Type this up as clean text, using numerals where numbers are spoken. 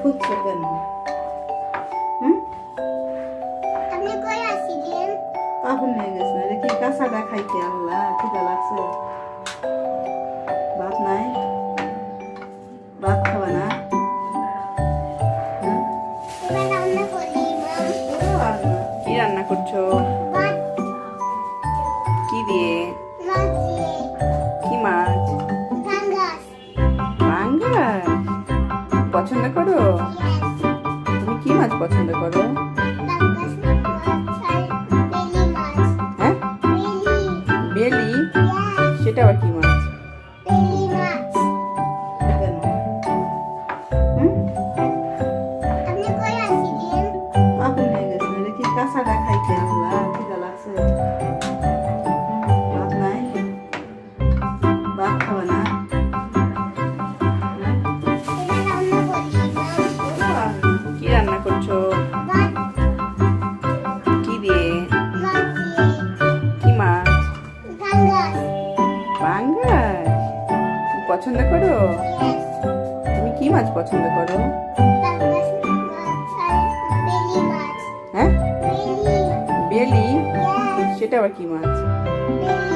খুঁজছো কেন? হুম? আপনি কই আসিলেন? কাপড় নিয়ে গেছে না কি কাঁচাটা খাইতে আল্লাহ খিদা লাগছে। ভাত নাই? ভাত খাবে না? হ্যাঁ? এবার রান্না করি মাম। কি রান্না করছো? ভাত কি দিয়ে? মাছ দিয়ে কি মাছ? ফাঙ্গাস। পাঙ্গাস পছন্দ করো? ইয়েস। তুমি কি মাছ পছন্দ করো? ফাঙ্গাস মাছ আর বেলি মাছ। হ্যাঁ, বেলি। বেলি? ইয়েস। সেটা আবার কি মাছ? বেলি মাছ। কেন? হুম? আপনি কই আসিলেন? কাপড় নিয়ে গেছে না কি কাঁচাটা খাইতে আল্লাহ খিদা লাগছে। ভাত নাই? ভাত খাবে না? হ্যাঁ? এবার রান্না করি মাম। কি রান্না করছো? ভাত কি দিয়ে? মাছ দিয়ে কি মাছ? ফাঙ্গাস। পাঙ্গাস পছন্দ করো? ইয়েস। তুমি কি মাছ পছন্দ করো? ফাঙ্গাস মাছ আর বেলি মাছ। হ্যাঁ, বেলি। বেলি? ইয়েস। সেটা আবার কি মাছ? বেলি